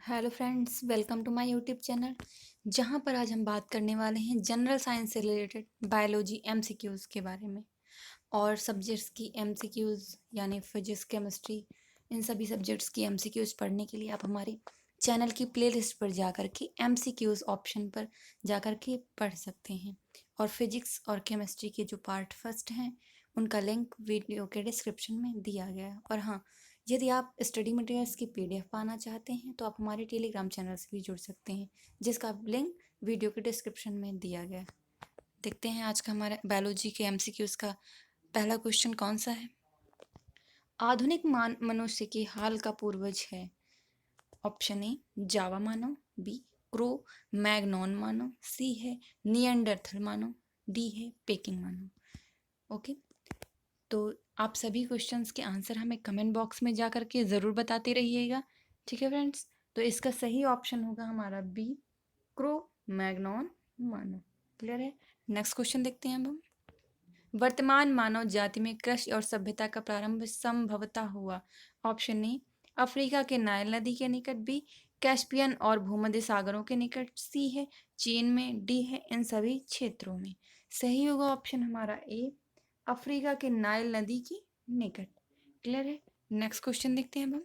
Hello friends, welcome to my YouTube channel. जहां पर आज हम बात करने वाले हैं जनरल साइंस से रिलेटेड बायोलॉजी एमसीक्यूज़ के बारे में और सब्जेक्ट्स की एमसीक्यूज़ यानी फिजिक्स, केमिस्ट्री, इन सभी सब्जेक्ट्स की एमसीक्यूज़ पढ़ने के लिए आप हमारे चैनल की प्लेलिस्ट पर जाकर के एमसीक्यूज़ ऑप्शन पर जाकर के पढ़ सकते हैं। और फिजिक्स और केमिस्ट्री के जो पार्ट फर्स्ट हैं उनका लिंक वीडियो के डिस्क्रिप्शन में दिया गया है। और हाँ, यदि आप स्टडी मटेरियल्स की पीडीएफ पाना चाहते हैं तो आप हमारे टेलीग्राम चैनल से भी जुड़ सकते हैं, जिसका लिंक वीडियो के डिस्क्रिप्शन में दिया गया है। देखते हैं आज का हमारे बायोलॉजी के एमसीक्यूज़ का पहला क्वेश्चन कौन सा है। आधुनिक मनुष्य के हाल का पूर्वज है। ऑप्शन ए जावा मानव, बी क्रो मैग्नॉन मानव, सी है नियंडरथल मानव, डी है पेकिंग मानव। ओके, तो आप सभी क्वेश्चंस के आंसर हमें कमेंट बॉक्स में जा करके ज़रूर बताते रहिएगा। ठीक है फ्रेंड्स, तो इसका सही ऑप्शन होगा हमारा बी क्रो मैग्नॉन मानव। क्लियर है। नेक्स्ट क्वेश्चन देखते हैं अब हम। वर्तमान मानव जाति में कृषि और सभ्यता का प्रारंभ संभवतः हुआ। ऑप्शन ए अफ्रीका के नाइल नदी के निकट, बी कैस्पियन और भूमध्य सागरों के निकट, सी है चीन में, डी है इन सभी क्षेत्रों में। सही होगा ऑप्शन हमारा ए अफ्रीका के नाइल नदी के निकट। क्लियर है। नेक्स्ट क्वेश्चन देखते हैं अब हम।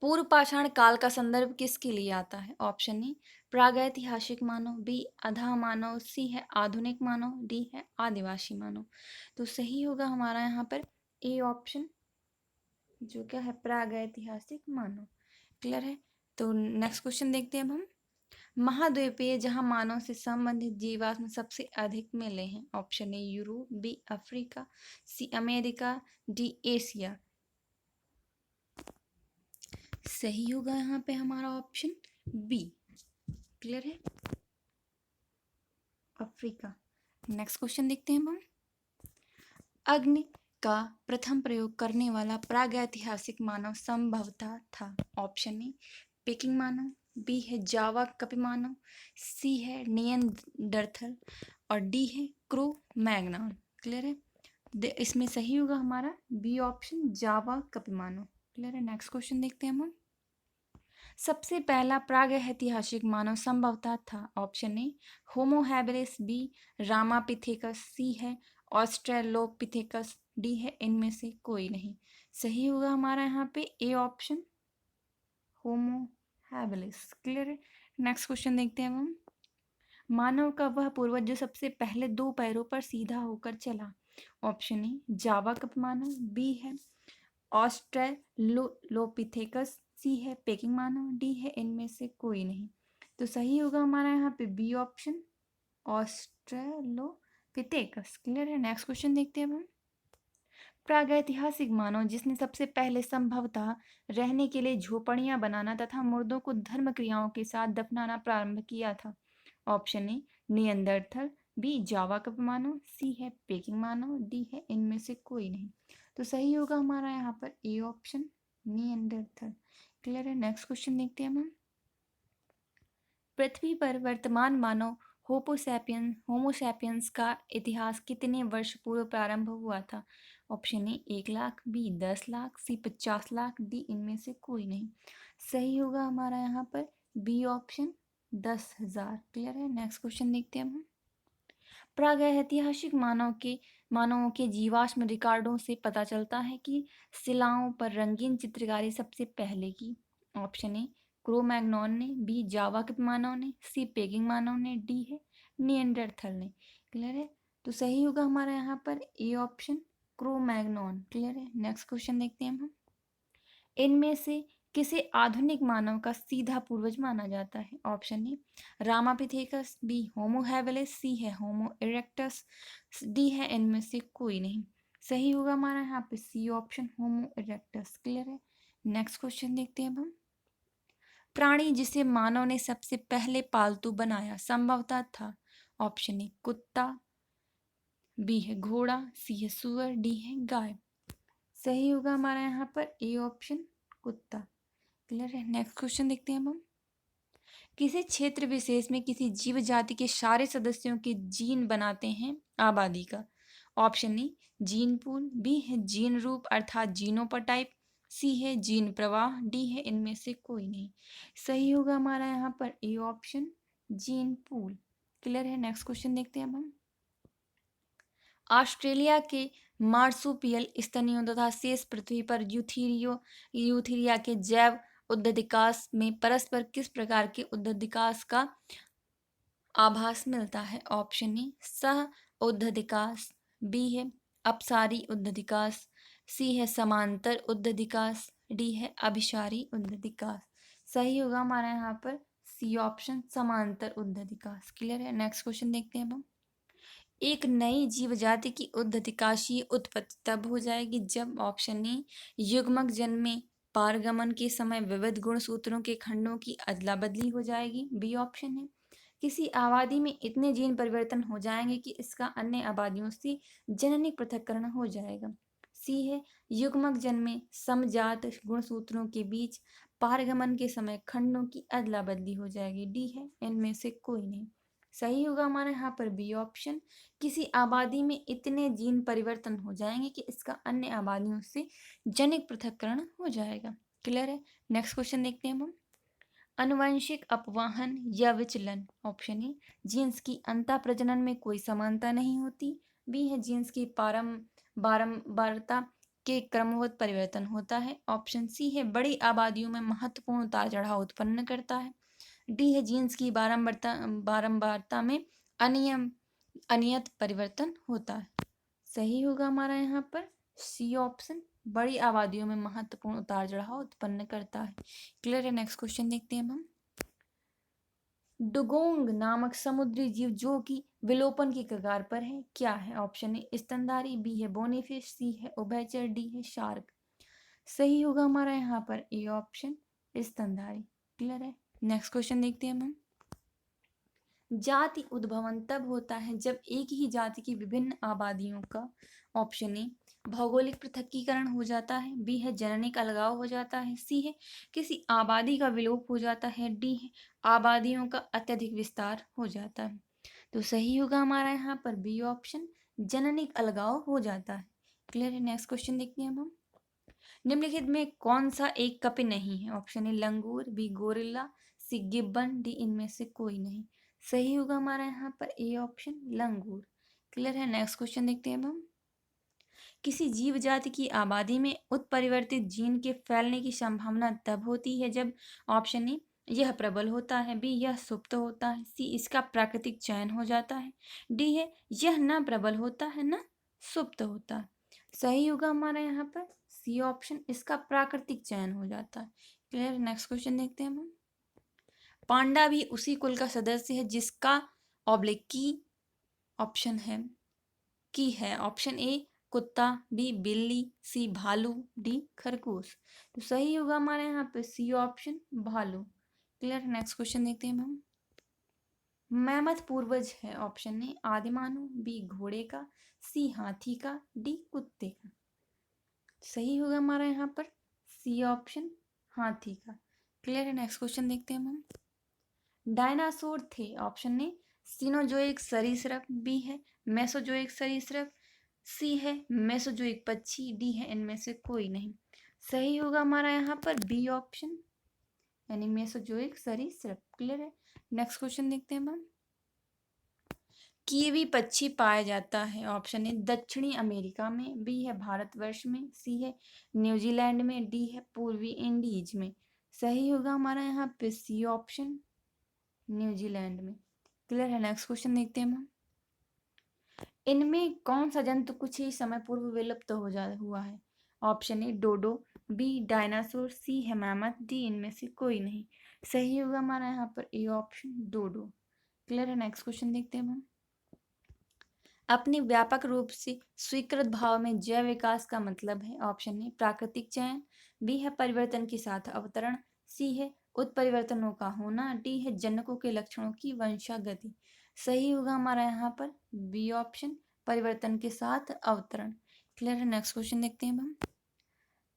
पूर्व पाषाण काल का संदर्भ किसके लिए आता है। ऑप्शन ए प्रागैतिहासिक मानव, बी अधा मानव, सी है आधुनिक मानव, डी है आदिवासी मानव। तो सही होगा हमारा यहाँ पर ए ऑप्शन, जो क्या है प्रागैतिहासिक मानव। क्लियर है। तो नेक्स्ट क्वेश्चन देखते हैं अब हम। महाद्वीपीय जहां मानव से संबंधित जीवाश्म सबसे अधिक मिले हैं। Option A Europe, B Africa, C America, D Asia. सही होगा यहाँ पे हमारा ऑप्शन बी। क्लियर है, अफ्रीका। नेक्स्ट क्वेश्चन देखते हैं हम। अग्नि का प्रथम प्रयोग करने वाला प्रागैतिहासिक मानव संभवतः था। ऑप्शन ए पेकिंग मानव, बी है जावा कपि मानव, सी है नियंडरथल और डी है क्रो मैग्नान। क्लियर है। इसमें सही होगा हमारा बी ऑप्शन जावा कपि मानव। क्लियर है। नेक्स्ट क्वेश्चन देखते हैं हम। सबसे पहला प्रागैतिहासिक मानव संभवतः था। Option A Homo habilis, B Ramapithecus, C है ऑस्ट्रेलोपिथेकस, डी है इनमें से कोई नहीं। सही होगा हमारा यहाँ पे A option Homo habilis. Clear है। नेक्स्ट क्वेश्चन देखते हैं हम। मानव का वह पूर्वज जो सबसे पहले दो पैरों पर सीधा होकर चला। ऑप्शन ए जावा कप मानव, बी है ऑस्ट्रेलोपिथेकस, सी है पेकिंग मानव, डी है इनमें से कोई नहीं। तो सही होगा हमारा यहाँ पे बी ऑप्शन ऑस्ट्रेलोपिथेकस। क्लियर है। नेक्स्ट क्वेश्चन देखते हैं हम। प्रागैतिहासिक मानव जिसने सबसे पहले संभवतः रहने के लिए झोपड़ियां बनाना तथा मुर्दों को धर्म क्रियाओं के साथ दफनाना प्रारंभ किया था। Option A Neanderthal, B Java कप मानव, सी है पेकिंग मानव, डी है इनमें से कोई नहीं। तो सही होगा हमारा यहाँ पर ए ऑप्शन नियंदरथल। क्लियर है। नेक्स्ट क्वेश्चन देखते हैं हम। पृथ्वी पर वर्तमान मानव होमोसैपियंस का इतिहास कितने वर्ष पूर्व प्रारंभ हुआ था। Option A 1 lakh, B 10 lakh, C 50 lakh, D इनमें से कोई नहीं। सही होगा हमारा यहाँ पर बी ऑप्शन 10,000। क्लियर है। नेक्स्ट क्वेश्चन देखते हैं हम। प्रागैतिहासिक मानवों के जीवाश्म रिकॉर्डों से पता चलता है कि शिलाओं पर रंगीन चित्रकारी सबसे पहले की। ऑप्शन ए क्रो मैग्नॉन ने, बी जावा के मानव ने, सी पेगिंग मानव ने, डी है नियंडरथल ने। क्लियर है। तो सही होगा हमारा यहाँ पर A option crow Magnon. Clear है। नेक्स्ट क्वेश्चन देखते हैं हम। इनमें से किसे आधुनिक मानव का सीधा पूर्वज माना जाता है। Option A Ramapithecus, B Homo habilis, C है होमो इरेक्टस, डी है इनमें से कोई नहीं। सही होगा हमारा यहाँ पे सी ऑप्शन होमो इरेक्टस। क्लियर है। नेक्स्ट क्वेश्चन देखते हैं अब हम। प्राणी जिसे मानव ने सबसे पहले पालतू बनाया संभवतः था। ऑप्शन ए कुत्ता, बी है घोड़ा, सी है सुअर, डी है गाय। सही होगा हमारा यहाँ पर ए ऑप्शन कुत्ता। क्लियर है। नेक्स्ट क्वेश्चन देखते हैं अब हम। किसी क्षेत्र विशेष में किसी जीव जाति के सारे सदस्यों के जीन बनाते हैं आबादी का। Option A gene pool, B है जीन रूप अर्थात जीनोटाइप, सी है जीन प्रवाह, डी है इनमें से कोई नहीं। सही होगा हमारा यहाँ पर A option, gene pool. Clear है। नेक्स्ट क्वेश्चन देखते हैं अब हम। ऑस्ट्रेलिया के मार्सुपियल स्तनियों तथा शेष पृथ्वी पर यूथीरिया के जैव उद्दतिकास में परस्पर किस प्रकार के उद्दतिकास का आभास मिलता है? ऑप्शन ए सह उद्दतिकास, बी है अपसारी उद्दतिकास, सी है समांतर उद्दतिकास, डी है अभिसारी उद्दतिकास। सही होगा हमारा यहाँ पर सी ऑप्शन, समांतर उद्दतिकास। क्लियर है। नेक्स्ट क्वेश्चन देखते हैं अब हम। एक नई जीव जाति की उद्दतिकाशीय उत्पत्ति तब हो जाएगी जब ऑप्शन ए युग्मक जन्मे पारगमन के समय विविध गुणसूत्रों के खंडों की अदला बदली हो जाएगी, बी ऑप्शन है किसी आबादी में इतने जीन परिवर्तन हो जाएंगे कि इसका अन्य आबादियों से जननिक पृथक्करण हो जाएगा, सी है युग्मक जन्मे समजात गुणसूत्रों के बीच पारगमन के समय खंडों की अदला बदली हो जाएगी, डी है इनमें से कोई नहीं। सही होगा हमारा यहाँ पर बी ऑप्शन, किसी आबादी में इतने जीन परिवर्तन हो जाएंगे कि इसका अन्य आबादियों से जनिक पृथक्करण हो जाएगा। क्लियर है। नेक्स्ट क्वेश्चन देखते हैं हम। अनुवंशिक अपवाहन या विचलन, ऑप्शन ए जीन्स की अंतः प्रजनन में कोई समानता नहीं होती, बी है जीन्स की बारंबारता के क्रमवत परिवर्तन होता है, ऑप्शन सी है बड़ी आबादियों में महत्वपूर्ण उतार चढ़ाव उत्पन्न करता है, डी है जीन्स की बारंबारता में अनियत परिवर्तन होता है। सही होगा हमारा यहाँ पर सी ऑप्शन, बड़ी आबादियों में महत्वपूर्ण उतार चढ़ाव उत्पन्न करता है। क्लियर है। नेक्स्ट क्वेश्चन देखते हैं हम। डुगोंग नामक समुद्री जीव जो कि विलोपन की कगार पर है, क्या है? ऑप्शन ए स्तनधारी, बी है बोनीफिश, सी है उभयचर, डी है शार्क। सही होगा हमारा यहाँ पर ए ऑप्शन, स्तनधारी। क्लियर है। नेक्स्ट क्वेश्चन देखते हैं हम। जाति उद्भवन तब होता है जब एक ही जाति की विभिन्न आबादियों का, ऑप्शन ए भौगोलिक पृथक्कीकरण हो जाता है, बी है जननिक अलगाव हो जाता है, सी है किसी आबादी का विलोप हो जाता है, डी है आबादियों का अत्यधिक विस्तार हो जाता है। तो सही होगा हमारा यहाँ पर बी ऑप्शन, जननिक अलगाव हो जाता है। क्लियर है। नेक्स्ट क्वेश्चन देखते हैं हम। निम्नलिखित में कौन सा एक कपि नहीं है? ऑप्शन ए लंगूर, B gorilla, C gibbon, D इनमें से कोई नहीं। सही होगा हमारा यहाँ पर ए ऑप्शन, लंगूर। क्लियर है। नेक्स्ट क्वेश्चन देखते हैं अब हम। किसी जीव जाति की आबादी में उत्परिवर्तित जीन के फैलने की संभावना तब होती है जब, ऑप्शन ए यह प्रबल होता है, बी यह सुप्त होता है, सी इसका प्राकृतिक चयन हो जाता है, डी है यह न प्रबल होता है न सुप्त होता है। सही होगा हमारा यहाँ पर सी ऑप्शन, इसका प्राकृतिक चयन हो जाता है। क्लियर। नेक्स्ट क्वेश्चन देखते हैं हम। पांडा भी उसी कुल का सदस्य है जिसका ऑब्लिक की है, ऑप्शन ए कुत्ता, बी बिल्ली, सी भालू, डी खरगोश। तो सही होगा हमारे यहाँ पे सी ऑप्शन, भालू। क्लियर। नेक्स्ट क्वेश्चन देखते हैं हम। मैमथ पूर्वज है, ऑप्शन ए आदिमानव, बी घोड़े का, सी हाथी का, डी कुत्ते का। सही होगा हमारा यहाँ पर सी ऑप्शन, हाथी का। क्लियर है। नेक्स्ट क्वेश्चन देखते हैं हम। डायनासोर थे, ऑप्शन ए सीनोजोइक सरीसृप, बी है मेसोजोइक सरीसृप, सी है मेसोजोइक पक्षी, डी है इनमें से कोई नहीं। सही होगा हमारा यहाँ पर बी ऑप्शन, यानी मेसोजोइक सरीसृप। क्लियर है। नेक्स्ट क्वेश्चन देखते हैं हम। कीवी पक्षी पाया जाता है, ऑप्शन ए दक्षिणी अमेरिका में, बी है भारतवर्ष में, सी है न्यूजीलैंड में, डी है पूर्वी इंडीज में। सही होगा हमारा यहाँ पे सी ऑप्शन, न्यूजीलैंड में। क्लियर है। नेक्स्ट क्वेश्चन देखते हैं हम। इनमें कौन सा जंतु कुछ ही समय पूर्व विलुप्त हुआ है? ऑप्शन ए डोडो, बी डायनासोर, सी है मैमथ, डी इनमें से कोई नहीं। सही होगा हमारा यहाँ पर ए ऑप्शन, डोडो। क्लियर है। नेक्स्ट क्वेश्चन देखते हैं हम। अपने व्यापक रूप से स्वीकृत भाव में जैव विकास का मतलब है, ऑप्शन ए प्राकृतिक चयन, बी है परिवर्तन के साथ अवतरण, सी है उत्परिवर्तनों का होना, डी है जनकों के लक्षणों की वंशागति। सही होगा हमारा यहाँ पर बी ऑप्शन, परिवर्तन के साथ अवतरण। क्लियर है। नेक्स्ट क्वेश्चन देखते हैं हम।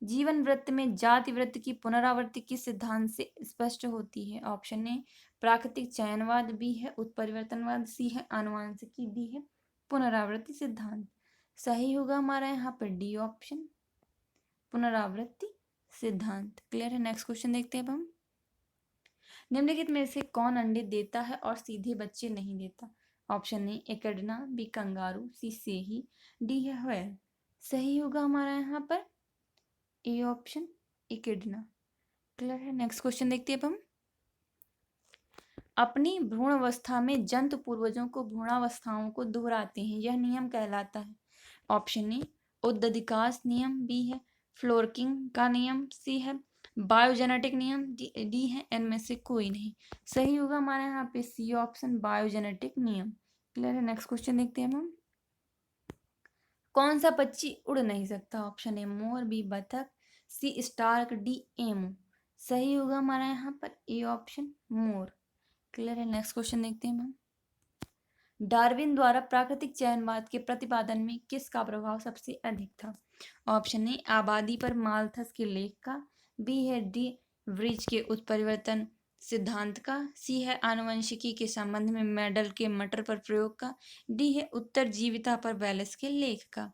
जीवन वृत्त में जाति वृत्त की पुनरावृत्ति किस सिद्धांत से स्पष्ट होती है? ऑप्शन ए प्राकृतिक चयनवाद, बी है उत्परिवर्तनवाद, सी है आनुवांशिकी, डी है पुनरावृत्ति सिद्धांत। सही होगा हमारा यहाँ पर डी ऑप्शन, पुनरावृत्ति सिद्धांत। क्लियर है। नेक्स्ट क्वेश्चन देखते हैं अब हम। निम्नलिखित में से कौन अंडे देता है और सीधे बच्चे नहीं देता? ऑप्शन ए एकेडना, बी कंगारू, सी सेही, डी है व्हेल। सही होगा हमारा यहाँ पर ए ऑप्शन एकेडना। क्लियर है। नेक्स्ट क्वेश्चन देखते हैं अब हम। अपनी भ्रूण अवस्था में जंतु पूर्वजों को भ्रूणावस्थाओं को दोहराते हैं, यह नियम कहलाता है। ऑप्शन ए उद्दधिकास नियम, बी है फ्लोरकिंग का नियम, सी है बायोजेनेटिक नियम, डी है इनमें से कोई नहीं। सही होगा हमारे यहाँ पे सी ऑप्शन बायोजेनेटिक नियम। क्लियर है। नेक्स्ट क्वेश्चन देखते हैं हम। कौन सा पक्षी उड़ नहीं सकता? ऑप्शन ए मोर, बी बतख, सी स्टार्क, डी एमो। सही होगा हमारा यहाँ पर ए ऑप्शन मोर। क्लियर है। नेक्स्ट क्वेश्चन देखते हैं हम। डार्विन द्वारा प्राकृतिक चयनवाद के प्रतिपादन में किसका प्रभाव सबसे अधिक था? ऑप्शन ए आबादी पर माल्थस के लेख का, बी है डी वृक्ष के उत्परिवर्तन सिद्धांत का, सी है आनुवंशिकी के संबंध में मेडल के मटर पर प्रयोग का, डी है उत्तरजीविता पर वेलेस के लेख का।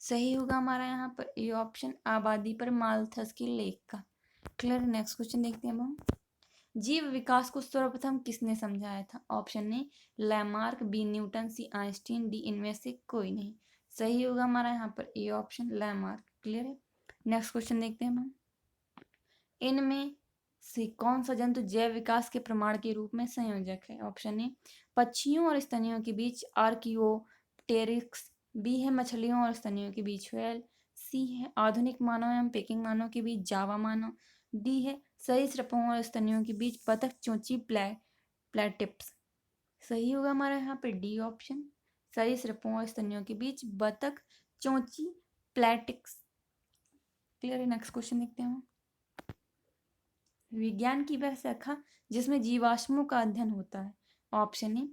सही होगा हमारा यहाँ पर ए ऑप्शन आबादी पर माल्थस के लेख का। क्लियर। नेक्स्ट क्वेश्चन देखते हैं हम। जीव विकास को सर्वप्रथम किसने समझाया था? Option A Lamarck, B Newton, C Einstein, D इनमें से कोई नहीं। सही होगा हमारा यहाँ पर ए ऑप्शन लैमार्क। क्लियर है। नेक्स्ट क्वेश्चन देखते हैं हम। इनमें से कौन सा जंतु जैव विकास के प्रमाण के रूप में संयोजक है? ऑप्शन ए पक्षियों और स्तनियों के बीच आर्कियोप्टेरिक्स, बी है मछलियों और स्तनियों के बीच व्हेल, सी है आधुनिक मानव एवं पेकिंग मानव के बीच जावा मानव, डी है सरीसृपों और स्तनियों के बीच बतख चोंची प्लेटिप्स। सही होगा हमारा यहाँ पे डी ऑप्शन सरीसृपों और स्तनियों के बीच बतख चोंची प्लेटिक्स। क्लियर है। नेक्स्ट क्वेश्चन देखते हैं। विज्ञान की वह शाखा जिसमें जीवाश्मों का अध्ययन होता है। ऑप्शन ए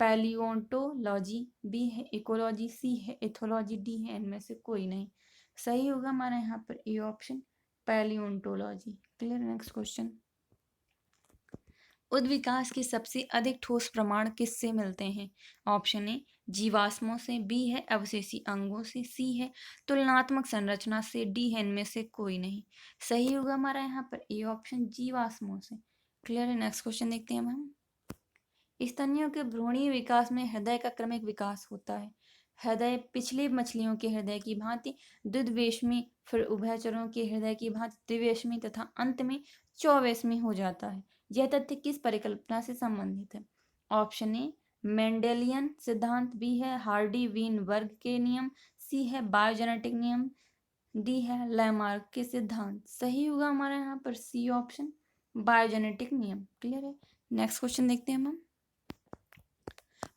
पैलियोंटोलॉजी, बी है इकोलॉजी, सी है एथोलॉजी, डी है इनमें से कोई नहीं। सही होगा हमारा यहाँ पर A option palaeontology. Clear. Next question. उद्विकास के सबसे अधिक ठोस प्रमाण किससे मिलते हैं? ऑप्शन ए जीवाश्मों से, बी है अवशेषी अंगों से, सी है तुलनात्मक संरचना से, डी है इनमें से कोई नहीं। सही होगा हमारा यहाँ पर ए ऑप्शन जीवाश्मों से। क्लियर है। नेक्स्ट क्वेश्चन देखते हैं हम। स्तनियों के भ्रूणीय विकास में हृदय का क्रमिक विकास होता है। हृदय पिछले मछलियों के हृदय की भांति द्विवेशमी, फिर उभयचरों के हृदय की भांति द्विवेशमी तथा अंत में चौवेशमी हो जाता है। यह तथ्य किस परिकल्पना से संबंधित है? ऑप्शन ए मेंडेलियन सिद्धांत, बी है हार्डी वीन वर्ग के नियम, सी है बायोजेनेटिक नियम, डी है लैमार्क के सिद्धांत। सही होगा हमारा यहाँ पर सी ऑप्शन बायोजेनेटिक नियम। क्लियर है। नेक्स्ट क्वेश्चन देखते हैं हम।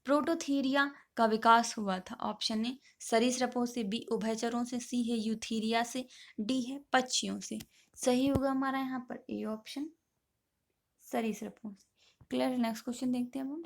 प्रोटोथीरिया का विकास हुआ था। ऑप्शन ए सरीसृपों से, बी उभयचरों से, सी है यूथीरिया से, डी है पक्षियों से। सही होगा हमारा यहाँ पर ए ऑप्शन सरीसृपों से। क्लियर। नेक्स्ट क्वेश्चन देखते हैं हम।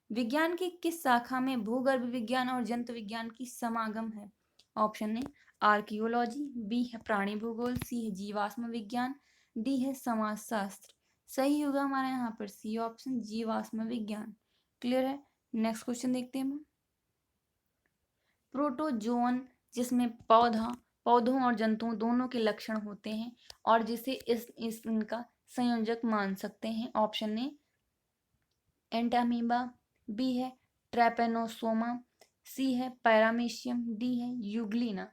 विज्ञान की किस शाखा में भूगर्भ विज्ञान और जंतु विज्ञान की समागम है? ऑप्शन ए आर्कियोलॉजी, बी है प्राणी भूगोल, सी है जीवाश्म विज्ञान, डी है समाजशास्त्र। सही होगा हमारा यहाँ पर सी ऑप्शन जीवाश्म विज्ञान। क्लियर है। नेक्स्ट क्वेश्चन देखते हैं हम। प्रोटोजोन जिसमें पौधों और जंतुओं दोनों के लक्षण होते हैं और जिसे इनका संयोजक मान सकते हैं। ऑप्शन ए एंटामीबा, बी है ट्रैपेनोसोमा, सी है पैरामीशियम, डी है यूग्लिना।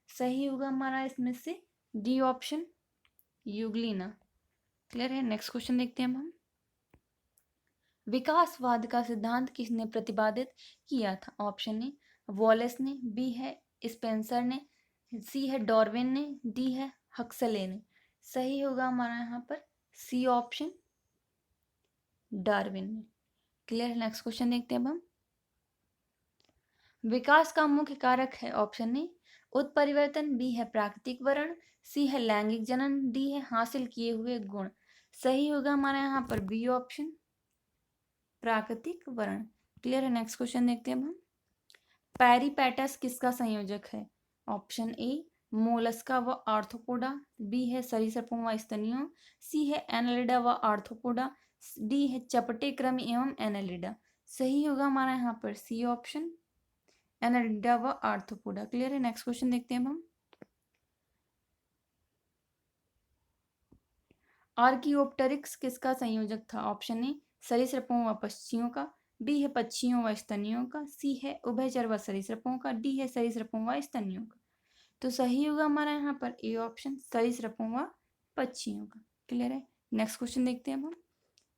सही होगा हमारा इसमें से डी ऑप्शन यूग्लिना। क्लियर है। नेक्स्ट क्वेश्चन देखते हैं हम। विकासवाद का सिद्धांत किसने प्रतिपादित किया था? ऑप्शन ए वॉलेस ने, बी है स्पेंसर ने, सी है डार्विन ने, डी है हक्सले ने। सही होगा हमारा यहाँ पर सी ऑप्शन डार्विन ने। क्लियर। नेक्स्ट क्वेश्चन देखते हैं अब हम। विकास का मुख्य कारक है। ऑप्शन ए उत्परिवर्तन, बी है प्राकृतिक वर्ण, सी है लैंगिक जनन, डी है हासिल किए हुए गुण। सही होगा हमारा यहाँ पर बी ऑप्शन प्राकृतिक वर्ण। क्लियर है। नेक्स्ट क्वेश्चन देखते हैं हम। पेरिपेटस किसका संयोजक है? ऑप्शन ए मोलस्का व आर्थ्रोपोडा, बी है सरीसृपों व स्तनियों, सी है एनालिडा व आर्थ्रोपोडा, डी है चपटे कृमि एवं एनालिडा। सही होगा हमारा यहाँ पर सी ऑप्शन एनालिडा व आर्थ्रोपोडा। क्लियर है। नेक्स्ट क्वेश्चन देखते हैं हम। आर्कियोप्टेरिक्स किसका संयोजक था? ऑप्शन ए सरीसृपों व पक्षियों का, बी है पक्षियों व स्तनियों का, सी है उभयचर व सरीसृपों का, डी है सरीसृपों व स्तनियों का। तो सही होगा हमारा यहाँ पर ए ऑप्शन, सरीसृपों व पक्षियों का। क्लियर है। नेक्स्ट क्वेश्चन देखते हैं हम।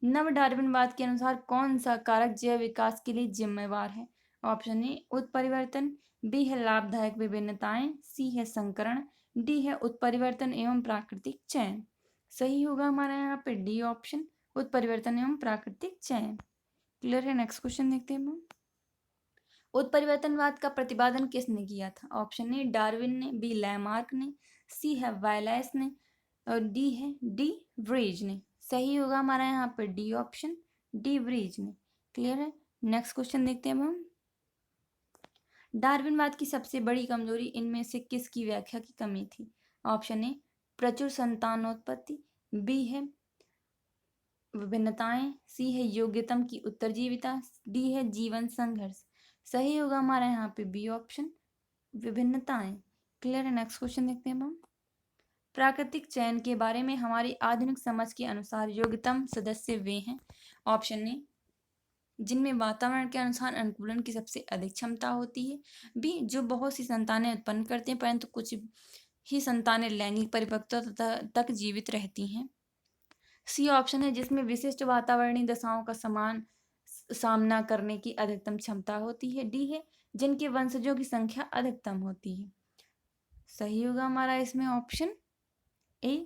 नव डार्विनवाद के अनुसार कौन सा कारक जैव विकास के लिए जिम्मेवार है? ऑप्शन ए उत्परिवर्तन, बी है लाभदायक विभिन्नताएं, सी है संकरण, डी है उत्परिवर्तन एवं प्राकृतिक चयन। सही होगा हमारा यहाँ पे डी ऑप्शन, उत्परिवर्तन एवं प्राकृतिक चयन। क्लियर है। नेक्स्ट क्वेश्चन देखते हैं हम। उत्परिवर्तनवाद का प्रतिपादन किसने किया था? ऑप्शन ए डार्विन ने, बी लैमार्क ने, सी है वायलैस ने और डी व्रीज ने। सही होगा हमारा यहाँ पर डी ऑप्शन, डी व्रीज ने। क्लियर है। नेक्स्ट क्वेश्चन देखते हैं हम। डार्विनवाद की सबसे बड़ी कमजोरी इनमें से किसकी व्याख्या की कमी थी? ऑप्शन ए प्रचुर संतानोत्पत्ति, बी है विभिन्नताएं, सी है योग्यतम की उत्तरजीविता, डी है जीवन संघर्ष। सही होगा हमारा यहाँ पे बी ऑप्शन, विभिन्नताएं। क्लियर है। नेक्स्ट क्वेश्चन देखते हैं हम। प्राकृतिक चयन के बारे में हमारी आधुनिक समझ के अनुसार योग्यतम सदस्य वे हैं। ऑप्शन ए जिनमें वातावरण के अनुसार अनुकूलन की सबसे अधिक क्षमता होती है, बी जो बहुत सी संतानें उत्पन्न करते हैं परंतु कुछ ही संतानें लैंगिक परिपक्वता तक जीवित रहती हैं, सी ऑप्शन है जिसमें विशिष्ट वातावरणीय दशाओं का समान सामना करने की अधिकतम क्षमता होती है, डी है जिनके वंशजों की संख्या अधिकतम होती है। सही होगा हमारा इसमें ऑप्शन ए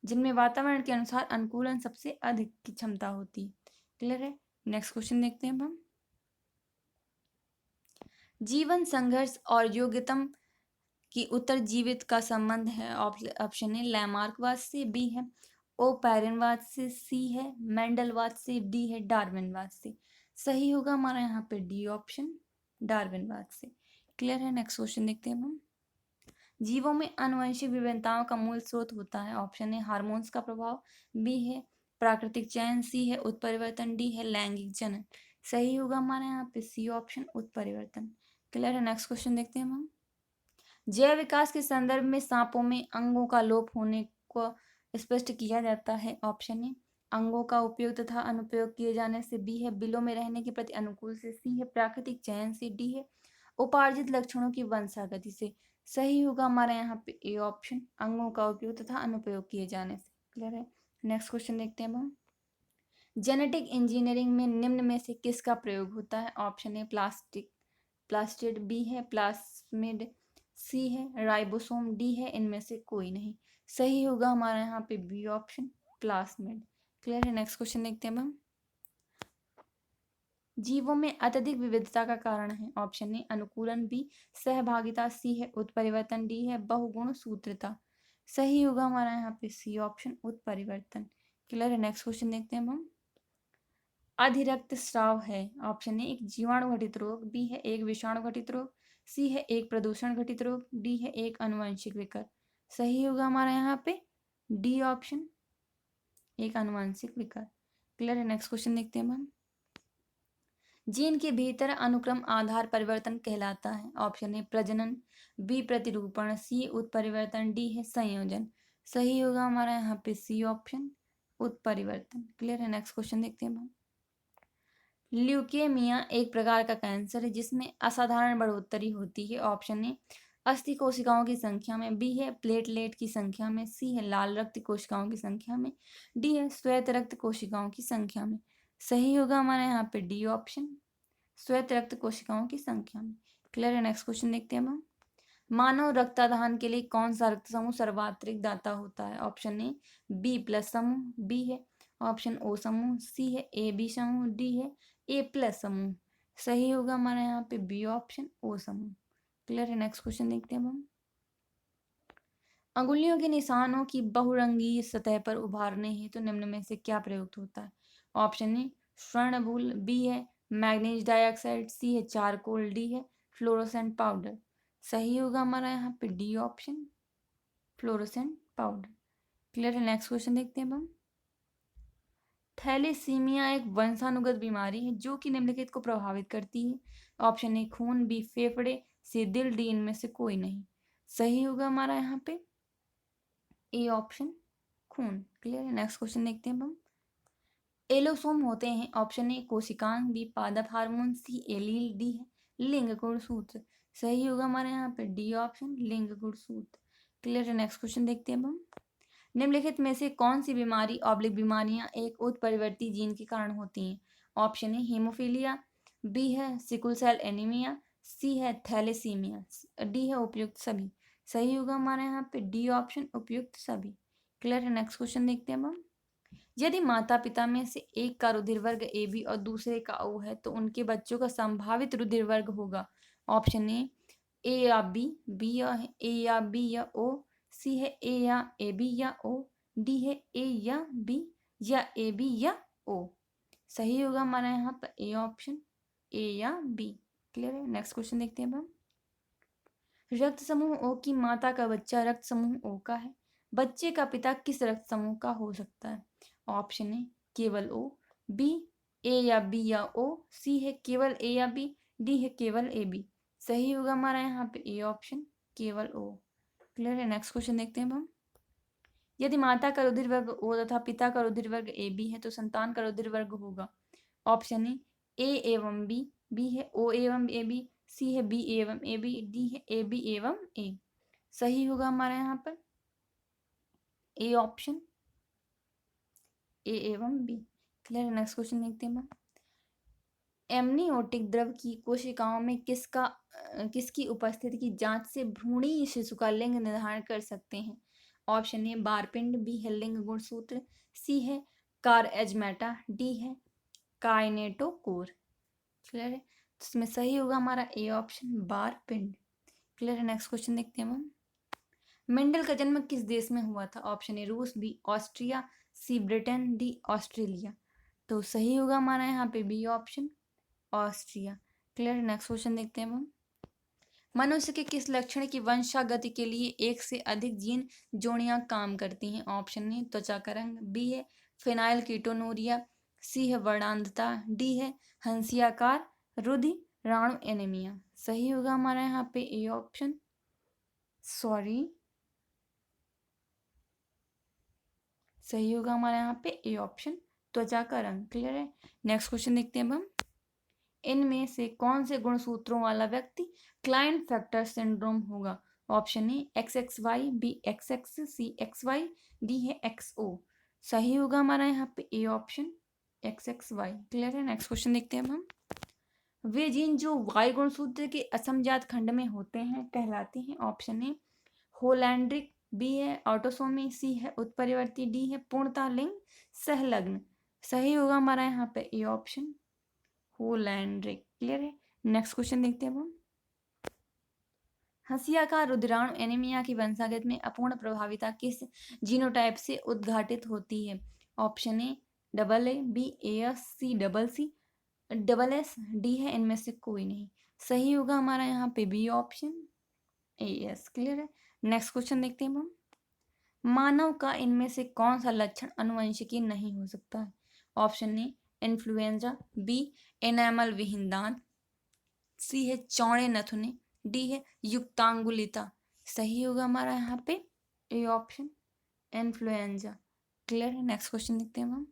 जिनमें वातावरण के अनुसार अनुकूलन सबसे अधिक की क्षमता होती है। क्लियर है। नेक्स्ट क्वेश्चन देखते हैं हम। जीवन संघर्ष और योग्यतम की उत्तरजीवित का संबंध है। ऑप्शन ए लैमार्कवाद से, बी है ओपैरिनवाद से, सी है मेंडलवाद से, डी है डार्विनवाद से। सही होगा हमारा यहाँ पे डी ऑप्शन, डार्विनवाद से। क्लियर है। नेक्स्ट क्वेश्चन देखते हैं हम। जीवों में आनुवंशिक विभिन्नताओं का मूल स्रोत होता है। ऑप्शन ए हार्मोन्स का प्रभाव, बी है प्राकृतिक चयन, सी है उत्परिवर्तन, डी है लैंगिक जनन। सही होगा हमारे यहाँ पे सी ऑप्शन, उत्परिवर्तन। क्लियर है। नेक्स्ट क्वेश्चन देखते हैं हम। जैव विकास के संदर्भ में सांपों में अंगों का लोप होने को स्पष्ट किया जाता है। ऑप्शन ए अंगों का उपयोग तथा अनुपयोग किए जाने से, बी है बिलों में रहने के प्रति अनुकूल से, सी है प्राकृतिक चयन से, डी है उपार्जित लक्षणों की वंशागति से। सही होगा हमारे यहाँ पे ए ऑप्शन, अंगों का उपयोग तथा अनुपयोग किए जाने से। क्लियर है। नेक्स्ट क्वेश्चन देखते हैं हम। जेनेटिक इंजीनियरिंग में निम्न में से किसका प्रयोग होता है? ऑप्शन ए प्लास्टिड, बी है प्लास्मिड, सी है राइबोसोम, डी है इनमें से कोई नहीं। सही होगा हमारा यहाँ पे बी ऑप्शन, प्लास्मिड। क्लियर है। नेक्स्ट क्वेश्चन देखते हैं हम। जीवों में अत्यधिक विविधता का कारण है। ऑप्शन ए अनुकूलन, बी सहभागिता, सी है उत्परिवर्तन, डी है बहुगुण सूत्रता। सही होगा हमारा यहाँ पे सी ऑप्शन, उत्परिवर्तन। क्लियर है। नेक्स्ट क्वेश्चन देखते हैं हम। अधिरक्त स्राव है। ऑप्शन ए एक जीवाणु घटित रोग, बी है एक विषाणु घटित रोग, सी है एक प्रदूषण घटित रोग, डी है एक आनुवंशिक विकार। सही होगा हमारा यहाँ पे डी ऑप्शन, एक आनुवंशिक विकार। क्लियर है। नेक्स्ट क्वेश्चन देखते हैं हम। जीन के भीतर अनुक्रम आधार परिवर्तन कहलाता है। ऑप्शन ए प्रजनन, बी प्रतिरूपण, सी उत्परिवर्तन, डी है संयोजन। सही होगा हमारा यहाँ पे सी ऑप्शन, उत्परिवर्तन। क्लियर है। नेक्स्ट क्वेश्चन देखते हैं हम। ल्यूकेमिया एक प्रकार का कैंसर है जिसमें असाधारण बढ़ोतरी होती है। ऑप्शन ए अस्थि कोशिकाओं की संख्या में, बी है प्लेटलेट की संख्या में, सी है लाल रक्त कोशिकाओं की संख्या में, डी है श्वेत रक्त कोशिकाओं की संख्या में। सही होगा हमारे यहाँ पे डी ऑप्शन, श्वेत रक्त कोशिकाओं की संख्या में। क्लियर है। नेक्स्ट क्वेश्चन देखते हैं हम। मानव रक्ताधान के लिए कौन सा रक्त समूह सर्वाधिक दाता होता है? ऑप्शन ए बी प्लस समूह, बी है ऑप्शन ओ समूह, सी है ए बी समूह, डी है ए प्लस समूह। सही होगा हमारा यहाँ पे बी ऑप्शन, ओ समूह। क्लियर है। नेक्स्ट क्वेश्चन देखते हैं हम। अंगुलियों के निशानों की बहुरंगीय सतह पर उभारने हेतु निम्न में से क्या प्रयुक्त होता है? ऑप्शन ए स्वर्णभूल, बी है मैग्नीज डाइऑक्साइड, सी है चारकोल, डी है फ्लोरोसेंट पाउडर। सही होगा हमारा यहाँ पे D option, fluorescent powder. Clear है। नेक्स्ट क्वेश्चन देखते हैं हम। थैलेसीमिया एक वंशानुगत बीमारी है जो कि निम्नलिखित को प्रभावित करती है। ऑप्शन ए खून, बी फेफड़े, सी दिल, डी इनमें से कोई नहीं। सही होगा हमारा यहाँ पे ए ऑप्शन, खून। क्लियर है। नेक्स्ट क्वेश्चन देखते हैं हम। एलोसोम होते हैं ऑप्शन ए कोशिकांग, बी पादप हार्मोन, सी एलील, डी है लिंग गुणसूत्र। सही होगा हमारे यहाँ पे डी ऑप्शन लिंग गुणसूत्र। क्लियर है। नेक्स्ट क्वेश्चन देखते हैं हम। निम्नलिखित में से कौन सी बीमारी ऑब्लिक बीमारियां एक उत्परिवर्ती जीन के कारण होती हैं? ऑप्शन ए हीमोफीलिया, बी है सिकुल सेल एनीमिया, सी है थैलेसीमिया, डी है उपयुक्त सभी। सही होगा हमारे यहाँ पे डी ऑप्शन उपयुक्त सभी। क्लियर है। नेक्स्ट क्वेश्चन देखते हैं हम। यदि माता पिता में से एक का रुधिर वर्ग ए बी और दूसरे का ओ है तो उनके बच्चों का संभावित रुधिर वर्ग होगा। ऑप्शन ए या बी या ए या बी या ओ, सी है ए या ए बी या ओ, डी है ए या बी या ए बी या ओ। सही होगा हमारा यहाँ पर ए ऑप्शन ए या बी। क्लियर है। नेक्स्ट क्वेश्चन देखते हैं हम। रक्त समूह ओ की माता का बच्चा रक्त समूह ओ का है, बच्चे का पिता किस रक्त समूह का हो सकता है? ऑप्शन ए केवल ओ, बी ए या बी या ओ, सी है केवल ए या बी, डी है केवल ए बी। सही होगा हमारा यहाँ पे ए ऑप्शन केवल ओ। क्लियर है। नेक्स्ट क्वेश्चन देखते हैं हम। यदि माता का रुधिर वर्ग ओ तथा पिता का रुधिर वर्ग ए बी है तो संतान का रुधिर वर्ग होगा। ऑप्शन ए एवं बी, बी है ओ एवं ए बी, सी है बी एवं ए बी, डी है ए बी एवं ए। सही होगा हमारा यहाँ पर ए ऑप्शन ए एवं बी। क्लियर है। नेक्स्ट क्वेश्चन देखते हैं हम। एमनियोटिक द्रव की कोशिकाओं में किसकी उपस्थिति की जांच से भ्रूणीय शिशु का लिंग निर्धारण कर सकते हैं? ऑप्शन ए बारपिंड, बी है लिंग गुणसूत्र, सी है कार एजमेटा, डी है काइनेटोकोर। क्लियर है। तो इसमें सही होगा हमारा ए ऑप्शन बारपिंड। क्लियर है। नेक्स्ट क्वेश्चन देखते हैं हम। मेंडल का जन्म किस देश में हुआ था? ऑप्शन ए रूस, B Austria, C Britain, D Australia. तो सही होगा हमारा यहाँ पे B option Austria. Clear. Next question देखते हैं हम। मनुष्य के किस लक्षण की वंशागति के लिए एक से अधिक जीन जोड़ियां काम करती हैं? ऑप्शन ए त्वचा का रंग, बी है फिनाइल कीटोनूरिया, सी है वर्णांधता, डी है हंसियाकार रुधिराणु एनीमिया। सही होगा हमारा यहाँ पे ए ऑप्शन सही होगा हमारे यहाँ पे ए ऑप्शन त्वचा का रंग। क्लियर है। नेक्स्ट क्वेश्चन देखते हैं अब हम। इनमें से कौन से गुणसूत्रों वाला व्यक्ति क्लाइनफेल्टर सिंड्रोम होगा? Option A XXY, B XX, C XY, D है XO। सही होगा हमारा यहाँ पे ए ऑप्शन XXY। क्लियर है। नेक्स्ट क्वेश्चन देखते हैं अब हम। वे जीन जो वाई गुणसूत्र के असमजात खंड में होते हैं कहलाते हैं। ऑप्शन ए होलैंड्रिक, बी है ऑटोसोमी, सी है उत्परिवर्ती, डी है पूर्णतः लिंग सहलग्न। सही होगा हमारा यहाँ पे ए ऑप्शन होलैंड्रिक। क्लियर है। नेक्स्ट क्वेश्चन देखते हैं अब हम। हंसियाकार रुधिराणु एनीमिया की वंशागत में अपूर्ण प्रभाविता किस जीनोटाइप से उद्घाटित होती है? Option A AA, B AS, C SS, D है इनमें से कोई नहीं। सही होगा हमारा यहाँ पे बी ऑप्शन AS। क्लियर है। नेक्स्ट क्वेश्चन देखते हैं हम। मानव का इनमें से कौन सा लक्षण आनुवंशिकी नहीं हो सकता है? Option A influenza, B enamel विहीन दांत, सी है चौड़े नथुने, डी है युक्तांगुलिता। सही होगा हमारा यहाँ पे ए ऑप्शन इन्फ्लुएंजा। क्लियर है। नेक्स्ट क्वेश्चन देखते हैं हम।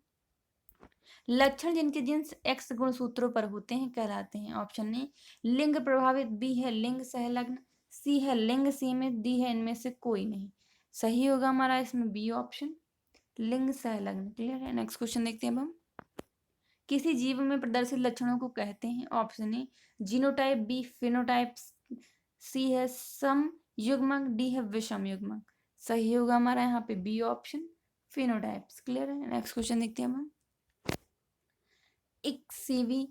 लक्षण जिनके जिन्स एक्स गुणसूत्रों पर होते हैं कहलाते हैं। ऑप्शन ए लिंग प्रभावित, बी है लिंग सहलग्न, सी है लिंग सीमित, डी है इनमें से कोई नहीं। सही होगा हमारा इसमें बी ऑप्शन लिंग सहलग्न। क्लियर है। नेक्स्ट क्वेश्चन देखते हैं अब हम। किसी जीव में प्रदर्शित लक्षणों को कहते हैं। Option A genotype, B phenotype, C है सम युग्मक, डी है विषम युग्मक। सही होगा हमारा यहाँ पे बी ऑप्शन फिनोटाइप्स। क्लियर है। नेक्स्ट क्वेश्चन देखते हैं हम। एक सीवी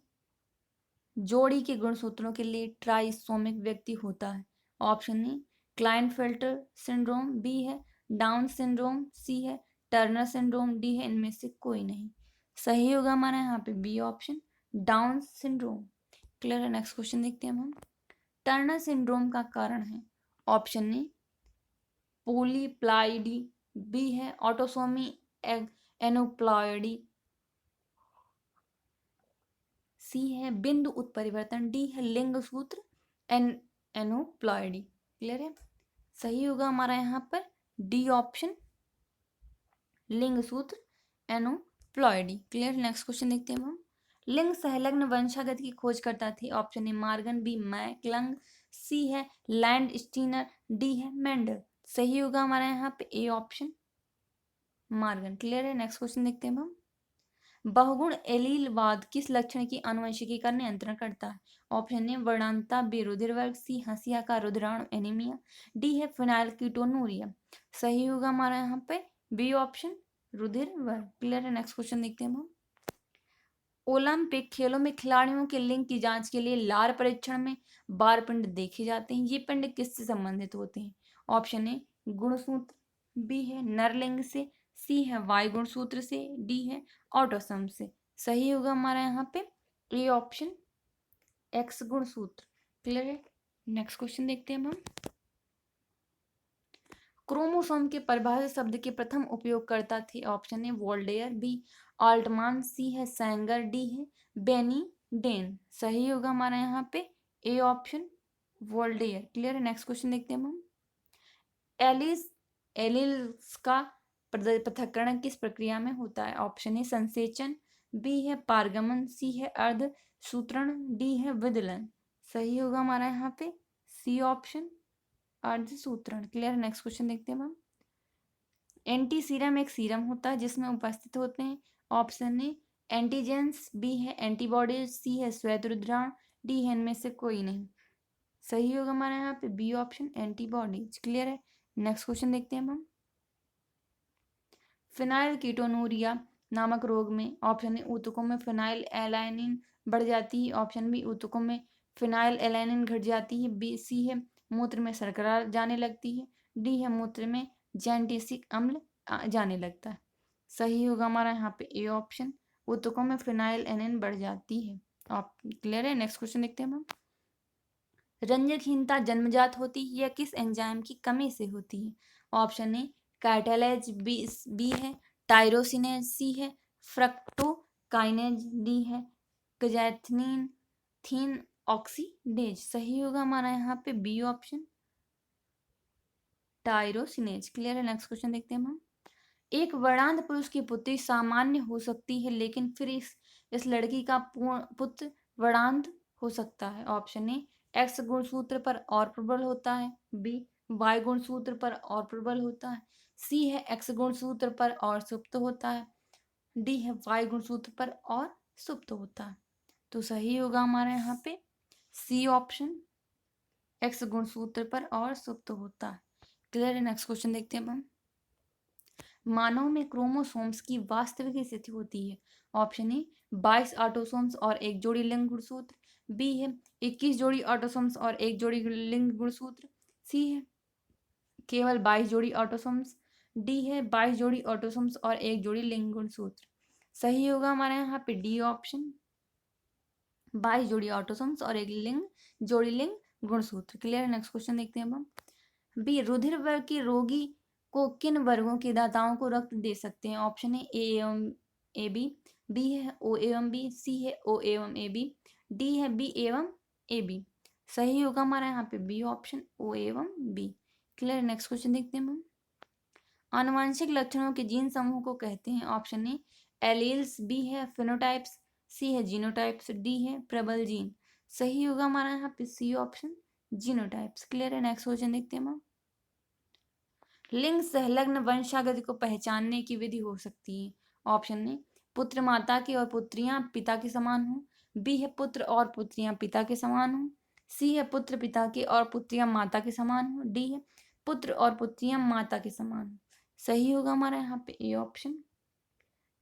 जोड़ी के गुणसूत्रों के लिए ट्राइसोमिक व्यक्ति होता है। Option A Klinefelter syndrome, B है डाउन सिंड्रोम, सी है टर्नर सिंड्रोम, डी है इनमें से कोई नहीं। सही होगा हमारा यहाँ पे B option Down syndrome. Clear है। नेक्स्ट क्वेश्चन देखते हैं हम। टर्नर सिंड्रोम का कारण है। ऑप्शन ए पोलीप्लाइडी, बी है ऑटोसोमी एनोप्लॉयडी, सी है बिंदु उत्परिवर्तन, डी है लिंग सूत्र एनोप्लॉयडी। क्लियर है। सही होगा हमारा यहाँ पर डी ऑप्शन लिंग सूत्र एनोप्लॉयडी। क्लियर। नेक्स्ट क्वेश्चन देखते हैं हम। लिंग सहलग्न वंशागत की खोज करता थे। ऑप्शन ए मार्गन, बी मैकलंग, सी है लैंड स्टीनर, डी है मेंडल। सही होगा हमारा यहाँ पे ए ऑप्शन मार्गन। क्लियर है। नेक्स्ट क्वेश्चन देखते हैं हम। बहुगुण एलीलवाद किस लक्षण की आनुवंशिकी का नियंत्रण करता है। ऑप्शन ए वर्णांता, बी रुधिर वर्ग, सी हंसिया का रुधिराणु एनीमिया, डी है फिनाइल कीटोनूरिया। सही होगा हमारा यहाँ पे बी ऑप्शन रुधिर वर्ग। क्लियर है। नेक्स्ट क्वेश्चन देखते हैं हम। ओलंपिक खेलों में खिलाड़ियों के लिंग की जांच के लिए लार परीक्षण में बार पिंड देखे जाते हैं। ये पिंड किससे संबंधित होते हैं। ऑप्शन ए गुणसूत्र, बी है नरलिंग से, सी है वाई गुणसूत्र से, डी है ऑटोसम से। सही होगा हमारा यहाँ पे ए ऑप्शन एक्स गुणसूत्र। क्लियर है। नेक्स्ट क्वेश्चन देखते हैं हम। क्रोमोसोम के परिभाषित शब्द के प्रथम उपयोगकर्ता थे। ऑप्शन ए वोल्डेयर, बी आल्टमान, सी है सैंगर, डी है बेनी डेन। सही होगा हमारा यहाँ पे ए ऑप्शन वोल्डेयर। क्लियर है। नेक्स्ट क्वेश्चन देखते हैं हम। एलिल्स का पृथक्करण किस प्रक्रिया में होता है। ऑप्शन ए संसेचन, बी है पारगमन, सी है अर्ध सूत्रण, डी है विदलन। सही होगा हमारा यहाँ पे सी ऑप्शन अर्ध सूत्रण। क्लियर। नेक्स्ट क्वेश्चन देखते हैं हम। एंटी सीरम एक सीरम होता है जिसमें उपस्थित होते हैं। ऑप्शन ए एंटीजेंस, बी है एंटीबॉडीज, सी है श्वेत रुधिराण, डी है इनमें से कोई नहीं। सही होगा हमारे यहाँ पे बी ऑप्शन एंटीबॉडीज। क्लियर है। नेक्स्ट क्वेश्चन देखते हैं हम। फिनाइल कीटोनूरिया नामक रोग में ऑप्शन ए ऊतकों में फिनाइल एलानिन बढ़ जाती है, ऑप्शन बी ऊतकों में फिनाइल एलानिन घट जाती है, बी सी है मूत्र में शर्करा जाने लगती है, डी है मूत्र में जैंटिसिक अम्ल जाने लगता है। सही होगा हमारा यहाँ पे ए ऑप्शन ऊतकों में फिनाइल एलानिन बढ़ जाती है। क्लियर है। नेक्स्ट क्वेश्चन देखते हैं हम। रंजकहीनता जन्मजात होती है या किस एंजाइम की कमी से होती है। ऑप्शन ए कैटालेज, बी है टायरोसिनेज, सी है फ्रक्टोकाइनेज, डी है क्जैथनिन थीन ऑक्सीडेज। सही होगा हमारा यहाँ पे बी ऑप्शन टायरोसिनेज। क्लियर है। नेक्स्ट क्वेश्चन देखते हैं हम। एक वर्णांध पुरुष की पुत्री सामान्य हो सकती है लेकिन फिर इस लड़की का पुत्र वर्णांध हो सकता है। ऑप्शन ए एक्स गुणसूत्र पर और प्रबल होता है, बी वाई गुणसूत्र पर और प्रबल होता है, सी है एक्स गुणसूत्र पर और सुप्त होता है, डी है वाई गुणसूत्र पर और सुप्त होता है। तो सही होगा हमारे यहाँ पे सी ऑप्शन एक्स गुणसूत्र पर और सुप्त होता है। क्लियर है। नेक्स्ट क्वेश्चन देखते हैं हम। मानव में क्रोमोसोम्स की वास्तविक स्थिति होती है। ऑप्शन ए 22 ऑटोसोम्स और एक जोड़ी लिंग गुणसूत्र, बी है 21 जोड़ी ऑटोसोम्स और एक जोड़ी लिंग गुणसूत्र, सी है केवल 22 जोड़ी ऑटोसोम्स, डी है 22 जोड़ी ऑटोसोम्स और एक जोड़ी लिंग गुणसूत्र। सही होगा हमारे यहाँ पे डी ऑप्शन 22 जोड़ी ऑटोसोम्स और एक जोड़ी लिंग गुणसूत्र। क्लियर है। नेक्स्ट क्वेश्चन देखते हैं हम। बी रुधिर वर्ग के रोगी को किन वर्गों के दाताओं को रक्त दे सकते हैं। ऑप्शन ए एवं ए बी है ओ एवं बी, सी है ओ एवं ए बी, डी है बी एवं ए बी। सही होगा हमारा यहाँ पे बी ऑप्शन ओ एवं बी। क्लियर। नेक्स्ट क्वेश्चन देखते हैं हम। आनुवंशिक लक्षणों के जीन समूह को कहते हैं। ऑप्शन ए एलील्स, बी है फिनोटाइप्स, सी है जीनोटाइप्स, डी है प्रबल जीन। सही होगा हमारा यहाँ पे सी ऑप्शन जीनोटाइप्स। क्लियर है। नेक्स्ट क्वेश्चन देखते हैं हम। लिंग संलग्न वंशागति को पहचानने की विधि हो सकती है। ऑप्शन ए पुत्र माता की और पुत्रियां पिता के समान हो, बी है पुत्र और पुत्रियां पिता के समान हो, सी है पुत्र पिता के और पुत्रियां माता के समान हो, डी है पुत्र और पुत्रियां माता के समान हो। सही होगा हमारा यहाँ पे ए ऑप्शन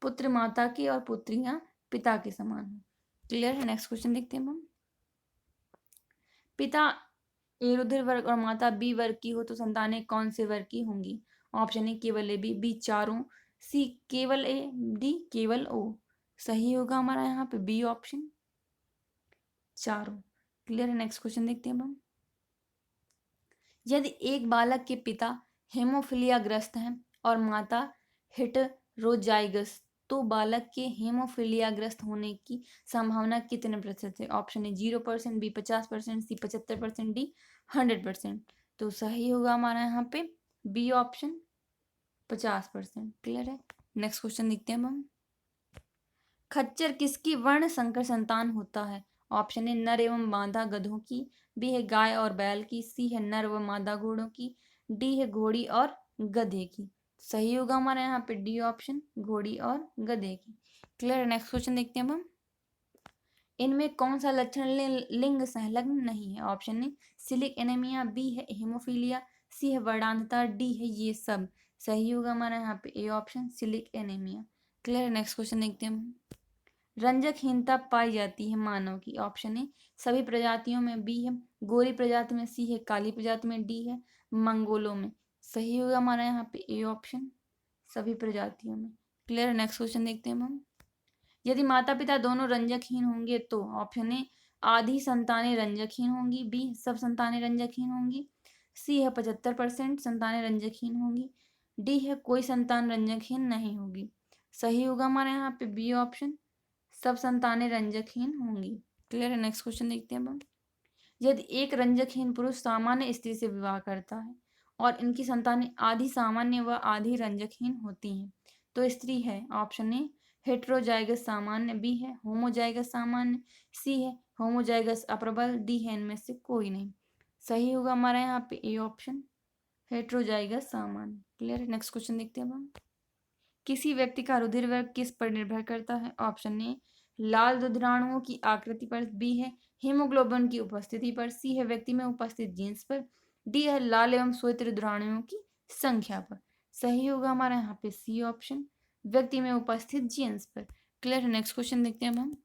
पुत्र माता की और पुत्रियां पिता के समान हो। क्लियर है। नेक्स्ट क्वेश्चन देखते हैं हम। पिता ए रुधिर वर्ग और माता बी वर्ग की हो तो संतानें कौन से वर्ग की होंगी। ऑप्शन ए केवल ए बी, बी चारों, सी केवल ए, डी केवल ओ। सही होगा हमारा यहाँ पे बी ऑप्शन चारों। क्लियर है। नेक्स्ट क्वेश्चन देखते हैं हम। यदि एक बालक के पिता हेमोफिलिया ग्रस्त हैं और माता हेटेरोजाइगस तो बालक के हेमोफिलिया ग्रस्त होने की संभावना कितने प्रतिशत है। Option A 0%, B 50%, C 75%, D 100%। तो सही होगा हमारा यहाँ पे बी ऑप्शन 50%। क्लियर है। नेक्स्ट क्वेश्चन देखते हैं हम। खच्चर किसकी वर्ण संकर संतान होता है? ऑप्शन ए नर एवं मादा गधों की, बी है गाय और बैल की, सी है नर व मादा घोड़ों की, डी है घोड़ी और गधे की। सही होगा हमारा यहाँ पे डी ऑप्शन, घोड़ी और गधे की। क्लियर। नेक्स्ट क्वेश्चन देखते हैं हम। इनमें कौन सा लक्षण लिंग संलग्न नहीं है? ऑप्शन ए सिलिक एनीमिया, बी है हेमोफीलिया, सी है वर्णांधता, डी है ये सब। सही होगा हमारा यहाँ पे ए ऑप्शन, सिलिक एनीमिया। क्लियर। नेक्स्ट क्वेश्चन देखते हैं हम। रंजकहीनता पाई जाती है मानव की। ऑप्शन ए सभी प्रजातियों में, बी है गोरी प्रजाति में, सी है काली प्रजाति में, डी है मंगोलों में। सही होगा हमारा यहाँ पे ए ऑप्शन, सभी प्रजातियों में। क्लियर। नेक्स्ट क्वेश्चन देखते हैं हम। यदि माता पिता दोनों रंजकहीन होंगे तो ऑप्शन ए आधी संतानें रंजकहीन होंगी, बी सब संतानें रंजकहीन होंगी, सी है 75% संतानें रंजकहीन होंगी, डी है कोई संतान रंजकहीन नहीं होगी। सही होगा हमारे यहाँ पे बी ऑप्शन, सब संतानें रंजकहीन होंगी। क्लियर है। नेक्स्ट क्वेश्चन देखते हैं हम। यदि एक रंजकहीन पुरुष सामान्य स्त्री से विवाह करता है और इनकी संतानें आधी सामान्य व आधी रंजकहीन होती हैं तो स्त्री है। ऑप्शन ए हेट्रोजाइगस सामान्य, बी है होमोजाइगस सामान्य, सी है होमोजाइगस अप्रबल, डी है इनमें से कोई नहीं। सही होगा हमारा यहाँ पे ए ऑप्शन, हेट्रोजाइगस सामान्य। क्लियर है। नेक्स्ट क्वेश्चन देखते हैं हम। किसी व्यक्ति का रुधिर वर्ग किस पर निर्भर करता है? ऑप्शन ए लाल दुधाणुओं की आकृति पर, बी है हीमोग्लोबिन की उपस्थिति पर, सी है व्यक्ति में उपस्थित जीन्स पर, डी है लाल एवं श्वेत दुधाणुओं की संख्या पर। सही होगा हमारा यहाँ पे सी ऑप्शन, व्यक्ति में उपस्थित जीन्स पर। क्लियर। नेक्स्ट क्वेश्चन देखते हैं हम।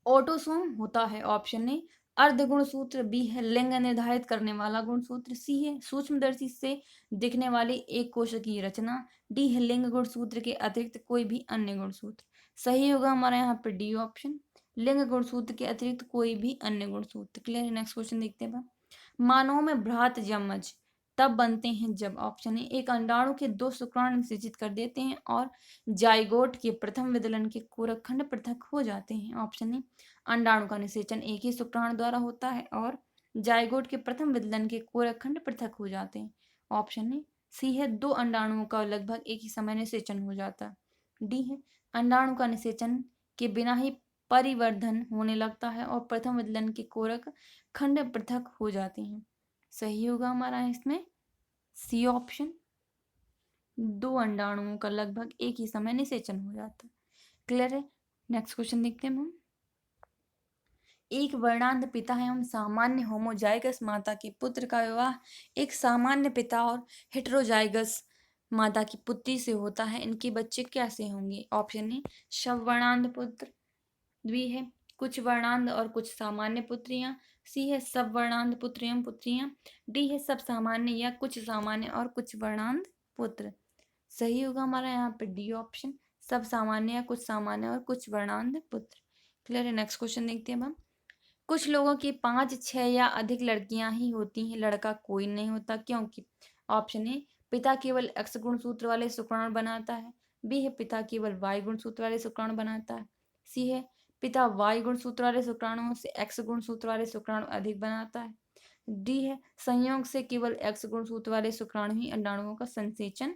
ऑटोसोम होता है। ऑप्शन ए अर्ध गुणसूत्र, बी है लिंग निर्धारित करने वाला गुणसूत्र, सी है सूक्ष्मदर्शी से दिखने वाली एक कोशिकीय रचना, डी है लिंग गुणसूत्र के अतिरिक्त कोई भी अन्य गुणसूत्र। सही होगा हमारा यहाँ पे डी ऑप्शन, लिंग गुणसूत्र के अतिरिक्त कोई भी अन्य गुणसूत्र। क्लियर है। नेक्स्ट क्वेश्चन देखते हैं। मानव में भ्रात जमज तब बनते हैं जब ऑप्शन ए एक अंडाणु के दो शुक्राणु निषेचित कर देते हैं और जाइगोट के प्रथम विदलन के कोरक खंड पृथक हो जाते हैं। ऑप्शन ए अंडाणु का निषेचन एक ही शुक्राणु द्वारा होता है और जाइगोट के प्रथम विदलन के कोरक खंड पृथक हो जाते हैं। ऑप्शन ए सी है दो अंडाणुओं का लगभग एक ही समय निषेचन हो जाता है, डी है अंडाणु का निषेचन के बिना ही परिवर्धन होने लगता है और प्रथम विदलन के कोरक खंड पृथक हो जाते हैं। सही होगा हमारा इसमें सी ऑप्शन, दो अंडाणुओं का लगभग एक ही समय निषेचन हो जाता है। क्लियर है। नेक्स्ट क्वेश्चन देखते हैं हम। एक वर्णांध पिता एवं सामान्य होमोजाइगस माता के पुत्र का विवाह एक सामान्य पिता और हेटेरोजाइगस माता की पुत्री से होता है। इनके बच्चे कैसे होंगे? ऑप्शन ए शव वर्णांध पुत्र, बी है कुछ वर्णांध और कुछ सामान्य पुत्रियां, सी है सब वर्णांध पुत्र एवं पुत्रियां, डी है सब सामान्य या कुछ सामान्य और कुछ वर्णांध पुत्र। सही होगा हमारा यहाँ पे डी ऑप्शन, सब सामान्य या कुछ सामान्य और कुछ वर्णांध पुत्र। क्लियर है। नेक्स्ट क्वेश्चन देखते हैं हम। कुछ लोगों की 5, 6 या अधिक लड़कियां ही होती हैं, लड़का कोई नहीं होता, क्योंकि ऑप्शन ए पिता केवल एक्स गुणसूत्र वाले शुक्राणु बनाता है, बी है पिता केवल वाई गुणसूत्र वाले शुक्राणु बनाता है, सी है पिता वाई गुणसूत्र वाले शुक्राणुओं से एक्स गुणसूत्र वाले शुक्राणु अधिक बनाता है, डी है संयोग से केवल एक्स गुणसूत्र वाले शुक्राणु ही अंडाणुओं का संसेचन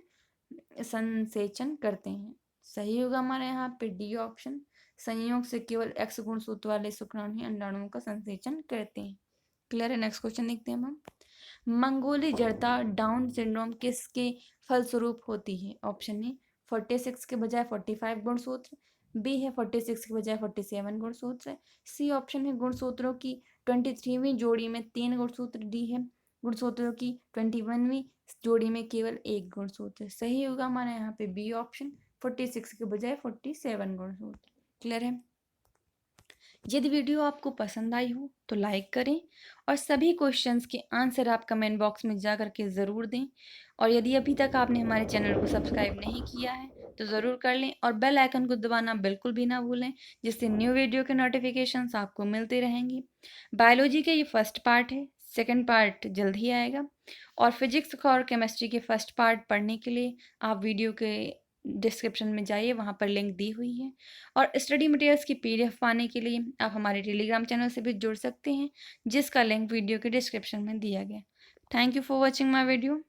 करते हैं। सही होगा हमारे यहाँ पे डी ऑप्शन, संयोग से केवल एक्स गुणसूत्र वाले शुक्राणु ही अंडाणुओं का संसेचन करते हैं। क्लियर है। नेक्स्ट क्वेश्चन देखते हैं हम। मंगोली जड़ता डाउन सिंड्रोम किसके फलस्वरूप होती है? ऑप्शन ए 46 के बजाय 45 गुणसूत्र, बी है 46 के बजाय 47 गुणसूत्र, सी ऑप्शन है गुणसूत्रों की 23वीं जोड़ी में 3 गुणसूत्र, डी है गुणसूत्रों की 21वीं जोड़ी में केवल एक गुणसूत्र। सही होगा हमारा यहाँ पे बी ऑप्शन, 46 के बजाय 47 गुणसूत्र। क्लियर है। यदि वीडियो आपको पसंद आई हो तो लाइक करें और सभी क्वेश्चंस के आंसर आप कमेंट बॉक्स में जा करके ज़रूर दें। और यदि अभी तक आपने हमारे चैनल को सब्सक्राइब नहीं किया है तो ज़रूर कर लें और बेल आइकन को दबाना बिल्कुल भी ना भूलें, जिससे न्यू वीडियो के नोटिफिकेशंस आपको मिलते रहेंगी। बायोलॉजी के ये फर्स्ट पार्ट है, सेकेंड पार्ट जल्द ही आएगा। और फिजिक्स और केमिस्ट्री के फर्स्ट पार्ट पढ़ने के लिए आप वीडियो के डिस्क्रिप्शन में जाइए, वहाँ पर लिंक दी हुई है। और स्टडी मटेरियल्स की PDF पाने के लिए आप हमारे टेलीग्राम चैनल से भी जुड़ सकते हैं, जिसका लिंक वीडियो के डिस्क्रिप्शन में दिया गया। Thank you for watching my video.